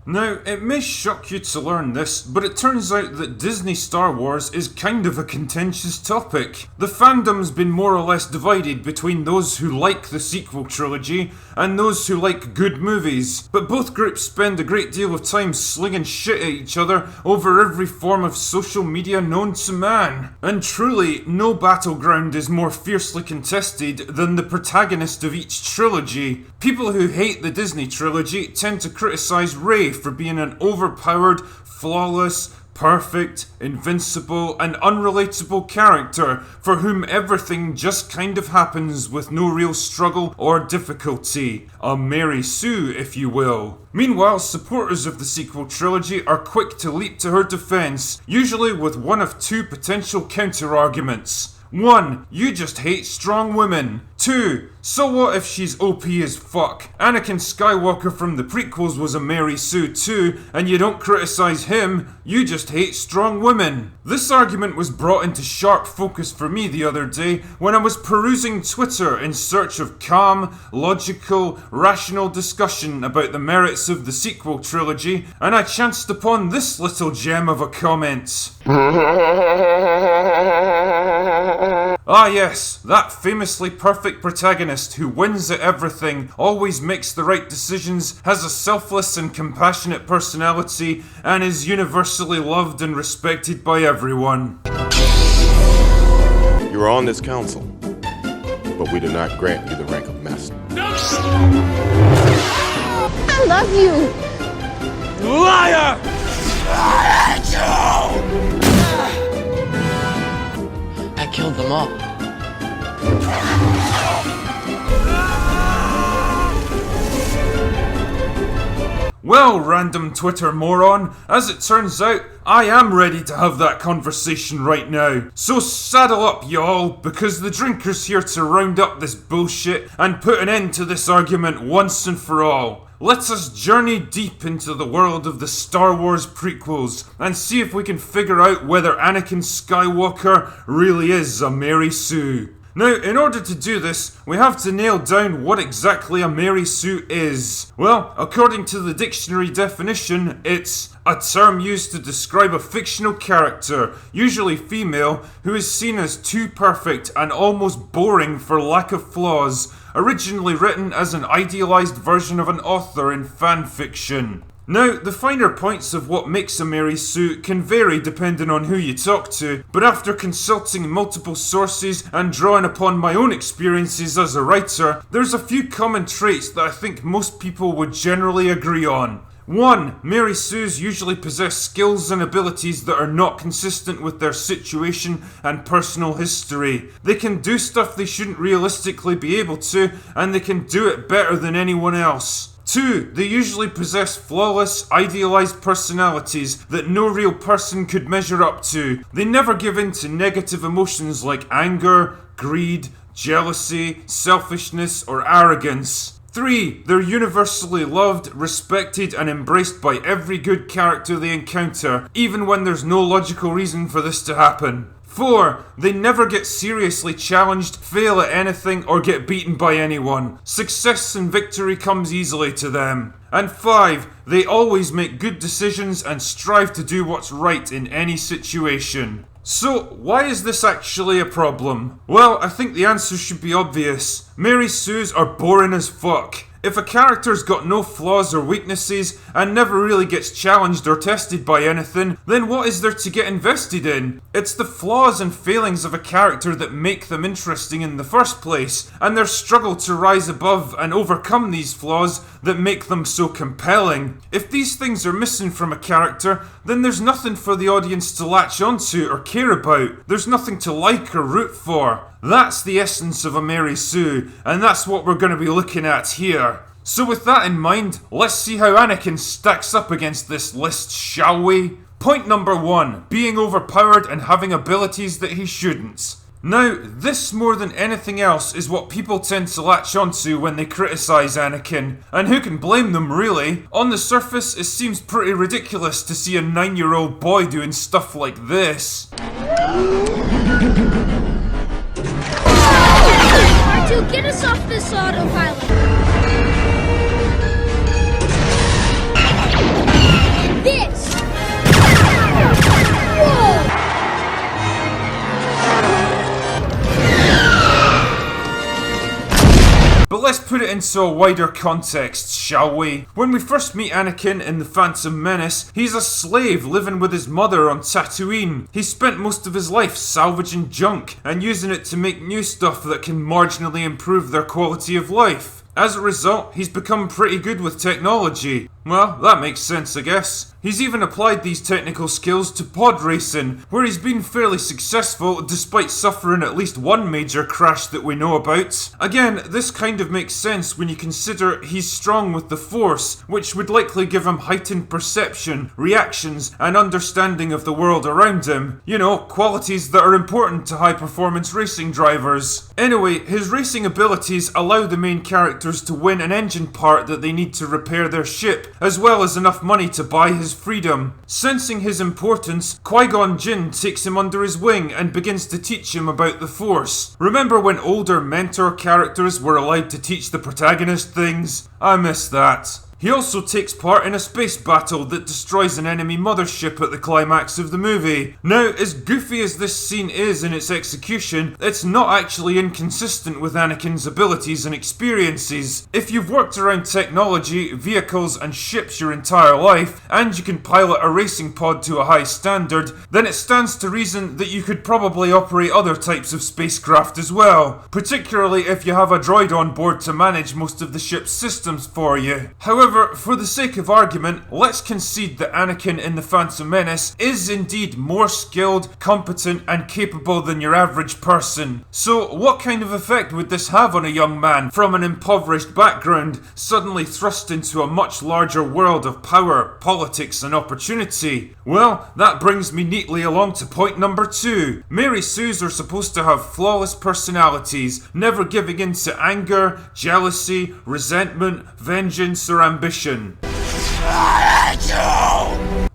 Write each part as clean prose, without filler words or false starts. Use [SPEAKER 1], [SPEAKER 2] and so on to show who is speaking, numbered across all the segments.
[SPEAKER 1] Now, it may shock you to learn this, but it turns out that Disney Star Wars is kind of a contentious topic. The fandom's been more or less divided between those who like the sequel trilogy and those who like good movies, but both groups spend a great deal of time slinging shit at each other over every form of social media known to man. And truly, no battleground is more fiercely contested than the protagonist of each trilogy. People who hate the Disney trilogy tend to criticize Rey for being an overpowered, flawless, perfect, invincible, and unrelatable character for whom everything just kind of happens with no real struggle or difficulty. A Mary Sue, if you will. Meanwhile, supporters of the sequel trilogy are quick to leap to her defense, usually with one of two potential counter-arguments. 1. You just hate strong women. 2. So what if she's OP as fuck? Anakin Skywalker from the prequels was a Mary Sue too, and you don't criticize him, you just hate strong women. This argument was brought into sharp focus for me the other day when I was perusing Twitter in search of calm, logical, rational discussion about the merits of the sequel trilogy, and I chanced upon this little gem of a comment. Ah yes, that famously perfect protagonist who wins at everything, always makes the right decisions, has a selfless and compassionate personality, and is universally loved and respected by everyone.
[SPEAKER 2] You are on this council, but we do not grant you the rank of master.
[SPEAKER 3] I love you!
[SPEAKER 4] Liar!
[SPEAKER 5] I killed them all.
[SPEAKER 1] Well, random Twitter moron, as it turns out, I am ready to have that conversation right now. So saddle up, y'all, because the drinker's here to round up this bullshit and put an end to this argument once and for all. Let us journey deep into the world of the Star Wars prequels and see if we can figure out whether Anakin Skywalker really is a Mary Sue. Now, in order to do this, we have to nail down what exactly a Mary Sue is. Well, according to the dictionary definition, it's a term used to describe a fictional character, usually female, who is seen as too perfect and almost boring for lack of flaws, originally written as an idealized version of an author in fan fiction. Now, the finer points of what makes a Mary Sue can vary depending on who you talk to, but after consulting multiple sources and drawing upon my own experiences as a writer, there's a few common traits that I think most people would generally agree on. 1. Mary Sues usually possess skills and abilities that are not consistent with their situation and personal history. They can do stuff they shouldn't realistically be able to, and they can do it better than anyone else. 2. They usually possess flawless, idealized personalities that no real person could measure up to. They never give in to negative emotions like anger, greed, jealousy, selfishness, or arrogance. 3. They're universally loved, respected, and embraced by every good character they encounter, even when there's no logical reason for this to happen. 4. They never get seriously challenged, fail at anything, or get beaten by anyone. Success and victory comes easily to them. And 5. They always make good decisions and strive to do what's right in any situation. So, why is this actually a problem? Well, I think the answer should be obvious. Mary Sues are boring as fuck. If a character's got no flaws or weaknesses and never really gets challenged or tested by anything, then what is there to get invested in? It's the flaws and failings of a character that make them interesting in the first place, and their struggle to rise above and overcome these flaws that make them so compelling. If these things are missing from a character, then there's nothing for the audience to latch onto or care about. There's nothing to like or root for. That's the essence of a Mary Sue, and that's what we're going to be looking at here. So with that in mind, let's see how Anakin stacks up against this list, shall we? Point number 1, being overpowered and having abilities that he shouldn't. Now, this more than anything else is what people tend to latch onto when they criticise Anakin, and who can blame them really? On the surface, it seems pretty ridiculous to see a 9-year-old boy doing stuff like this.
[SPEAKER 3] R2, get us off this autopilot!
[SPEAKER 1] put it into a wider context, shall we? When we first meet Anakin in The Phantom Menace, he's a slave living with his mother on Tatooine. He spent most of his life salvaging junk and using it to make new stuff that can marginally improve their quality of life. As a result, he's become pretty good with technology. Well, that makes sense, I guess. He's even applied these technical skills to pod racing, where he's been fairly successful despite suffering at least one major crash that we know about. Again, this kind of makes sense when you consider he's strong with the Force, which would likely give him heightened perception, reactions, and understanding of the world around him. You know, qualities that are important to high-performance racing drivers. Anyway, his racing abilities allow the main characters to win an engine part that they need to repair their ship, as well as enough money to buy his freedom. Sensing his importance, Qui-Gon Jinn takes him under his wing and begins to teach him about the Force. Remember when older mentor characters were allowed to teach the protagonist things? I miss that. He also takes part in a space battle that destroys an enemy mothership at the climax of the movie. Now, as goofy as this scene is in its execution, it's not actually inconsistent with Anakin's abilities and experiences. If you've worked around technology, vehicles and ships your entire life, and you can pilot a racing pod to a high standard, then it stands to reason that you could probably operate other types of spacecraft as well, particularly if you have a droid on board to manage most of the ship's systems for you. However, for the sake of argument, let's concede that Anakin in The Phantom Menace is indeed more skilled, competent, and capable than your average person. So, what kind of effect would this have on a young man from an impoverished background, suddenly thrust into a much larger world of power, politics, and opportunity? Well, that brings me neatly along to point number 2. Mary Sues are supposed to have flawless personalities, never giving in to anger, jealousy, resentment, vengeance, or ambition.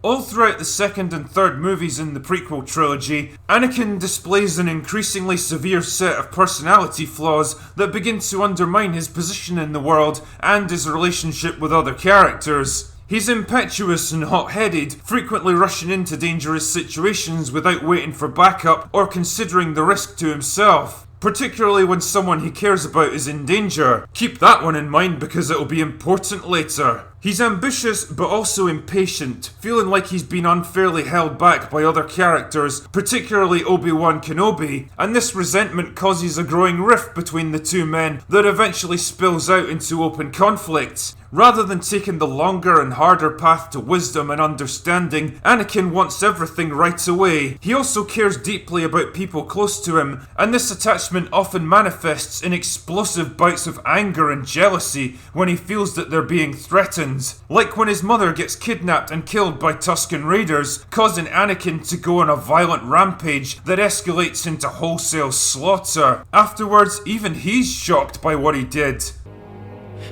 [SPEAKER 1] All throughout the second and third movies in the prequel trilogy, Anakin displays an increasingly severe set of personality flaws that begin to undermine his position in the world and his relationship with other characters. He's impetuous and hot-headed, frequently rushing into dangerous situations without waiting for backup or considering the risk to himself, particularly when someone he cares about is in danger. Keep that one in mind because it'll be important later. He's ambitious but also impatient, feeling like he's been unfairly held back by other characters, particularly Obi-Wan Kenobi, and this resentment causes a growing rift between the two men that eventually spills out into open conflict. Rather than taking the longer and harder path to wisdom and understanding, Anakin wants everything right away. He also cares deeply about people close to him, and this attachment often manifests in explosive bouts of anger and jealousy when he feels that they're being threatened. Like when his mother gets kidnapped and killed by Tusken Raiders, causing Anakin to go on a violent rampage that escalates into wholesale slaughter. Afterwards, even he's shocked by what he did.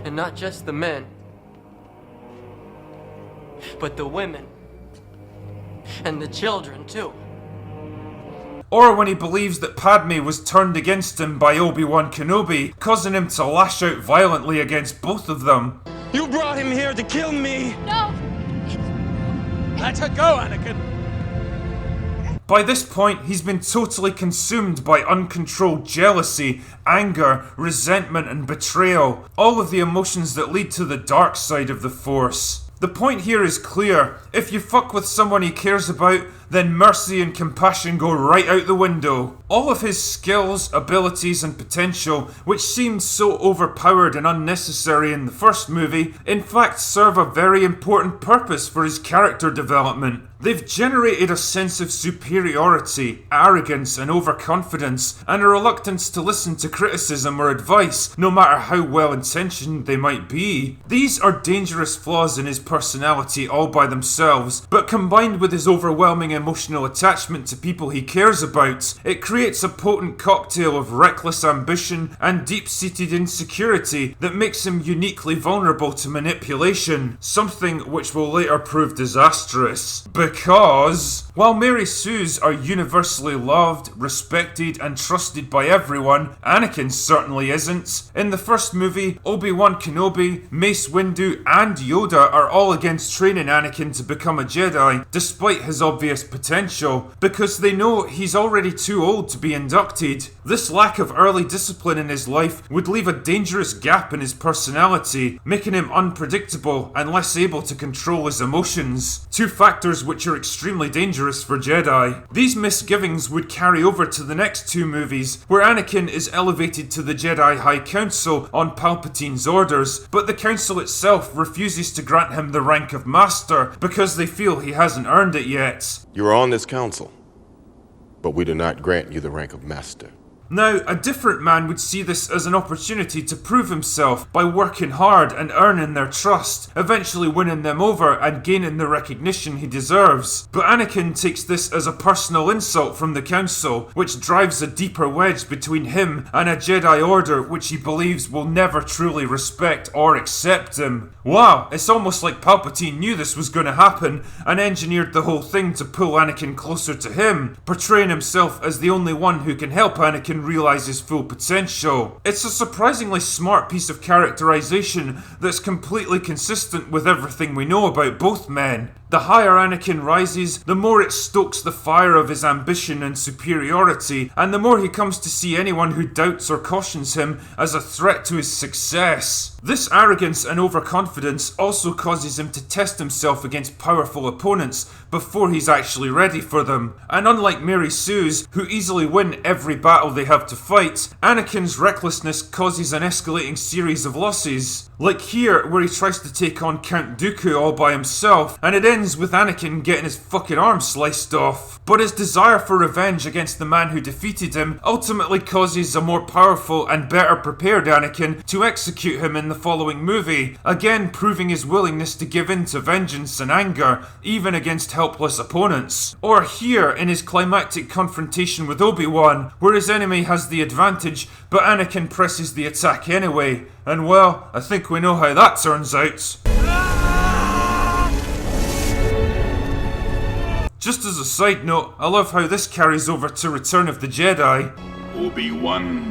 [SPEAKER 5] And not just the men, but the women. And the children, too.
[SPEAKER 1] Or when he believes that Padme was turned against him by Obi-Wan Kenobi, causing him to lash out violently against both of them.
[SPEAKER 4] You brought him here to kill me!
[SPEAKER 3] No!
[SPEAKER 4] Let her go, Anakin!
[SPEAKER 1] By this point, he's been totally consumed by uncontrolled jealousy, anger, resentment, and betrayal, all of the emotions that lead to the dark side of the Force. The point here is clear. If you fuck with someone he cares about, then mercy and compassion go right out the window. All of his skills, abilities, and potential, which seemed so overpowered and unnecessary in the first movie, in fact serve a very important purpose for his character development. They've generated a sense of superiority, arrogance, and overconfidence, and a reluctance to listen to criticism or advice, no matter how well-intentioned they might be. These are dangerous flaws in his personality all by themselves, but combined with his overwhelming emotional attachment to people he cares about, it creates a potent cocktail of reckless ambition and deep-seated insecurity that makes him uniquely vulnerable to manipulation, something which will later prove disastrous. Because, while Mary Sues are universally loved, respected, and trusted by everyone, Anakin certainly isn't. In the first movie, Obi-Wan Kenobi, Mace Windu, and Yoda are all against training Anakin to become a Jedi, despite his obvious potential, because they know he's already too old to be inducted. This lack of early discipline in his life would leave a dangerous gap in his personality, making him unpredictable and less able to control his emotions. Two factors which are extremely dangerous for Jedi. These misgivings would carry over to the next two movies, where Anakin is elevated to the Jedi High Council on Palpatine's orders, but the Council itself refuses to grant him the rank of Master because they feel he hasn't earned it yet.
[SPEAKER 2] You are on this council, but we do not grant you the rank of Master.
[SPEAKER 1] Now, a different man would see this as an opportunity to prove himself by working hard and earning their trust, eventually winning them over and gaining the recognition he deserves. But Anakin takes this as a personal insult from the Council, which drives a deeper wedge between him and a Jedi Order which he believes will never truly respect or accept him. Wow, it's almost like Palpatine knew this was going to happen and engineered the whole thing to pull Anakin closer to him, portraying himself as the only one who can help Anakin realize his full potential. It's a surprisingly smart piece of characterization that's completely consistent with everything we know about both men. The higher Anakin rises, the more it stokes the fire of his ambition and superiority, and the more he comes to see anyone who doubts or cautions him as a threat to his success. This arrogance and overconfidence also causes him to test himself against powerful opponents before he's actually ready for them. And unlike Mary Sue's, who easily win every battle they have to fight, Anakin's recklessness causes an escalating series of losses. Like here, where he tries to take on Count Dooku all by himself, and it ends with Anakin getting his fucking arm sliced off. But his desire for revenge against the man who defeated him ultimately causes a more powerful and better prepared Anakin to execute him in the following movie, again proving his willingness to give in to vengeance and anger, even against helpless opponents. Or here, in his climactic confrontation with Obi-Wan, where his enemy has the advantage, but Anakin presses the attack anyway. And well, I think we know how that turns out. Just as a side note, I love how this carries over to Return of the Jedi.
[SPEAKER 6] Obi-Wan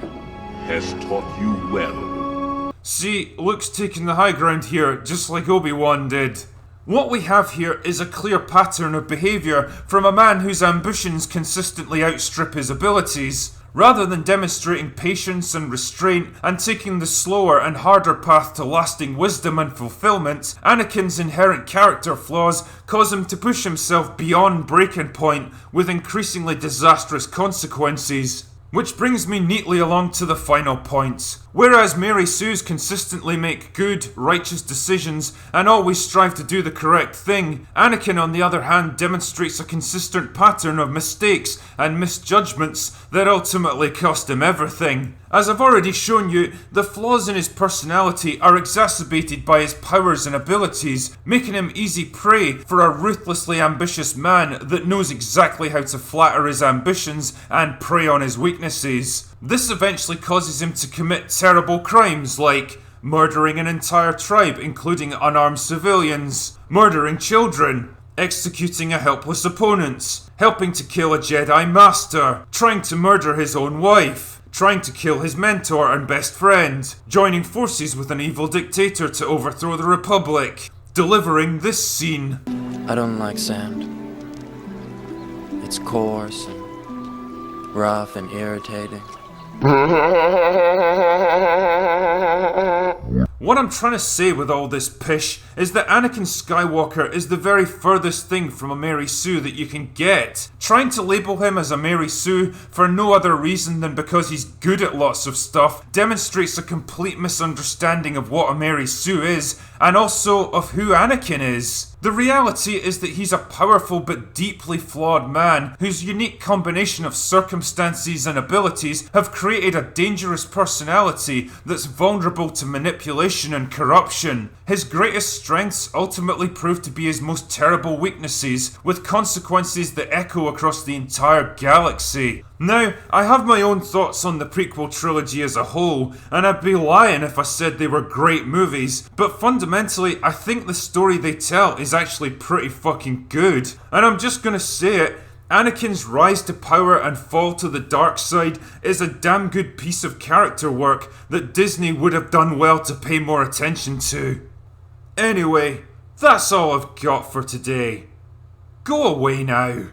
[SPEAKER 6] has taught you well.
[SPEAKER 1] See, Luke's taking the high ground here, just like Obi-Wan did. What we have here is a clear pattern of behaviour from a man whose ambitions consistently outstrip his abilities. Rather than demonstrating patience and restraint and taking the slower and harder path to lasting wisdom and fulfillment, Anakin's inherent character flaws cause him to push himself beyond breaking point with increasingly disastrous consequences. Which brings me neatly along to the final point. Whereas Mary Sue's consistently make good, righteous decisions and always strive to do the correct thing, Anakin on the other hand demonstrates a consistent pattern of mistakes and misjudgments that ultimately cost him everything. As I've already shown you, the flaws in his personality are exacerbated by his powers and abilities, making him easy prey for a ruthlessly ambitious man that knows exactly how to flatter his ambitions and prey on his weaknesses. This eventually causes him to commit terrible crimes like murdering an entire tribe including unarmed civilians, murdering children, executing a helpless opponent, helping to kill a Jedi Master, trying to murder his own wife, trying to kill his mentor and best friend, joining forces with an evil dictator to overthrow the Republic, delivering this scene.
[SPEAKER 5] I don't like sand. It's coarse and rough and irritating.
[SPEAKER 1] What I'm trying to say with all this pish is that Anakin Skywalker is the very furthest thing from a Mary Sue that you can get. Trying to label him as a Mary Sue for no other reason than because he's good at lots of stuff demonstrates a complete misunderstanding of what a Mary Sue is and also of who Anakin is. The reality is that he's a powerful but deeply flawed man whose unique combination of circumstances and abilities have created a dangerous personality that's vulnerable to manipulation and corruption. His greatest strengths ultimately prove to be his most terrible weaknesses, with consequences that echo across the entire galaxy. Now, I have my own thoughts on the prequel trilogy as a whole, and I'd be lying if I said they were great movies, but fundamentally, I think the story they tell is actually pretty fucking good. And I'm just gonna say it, Anakin's rise to power and fall to the dark side is a damn good piece of character work that Disney would have done well to pay more attention to. Anyway, that's all I've got for today. Go away now.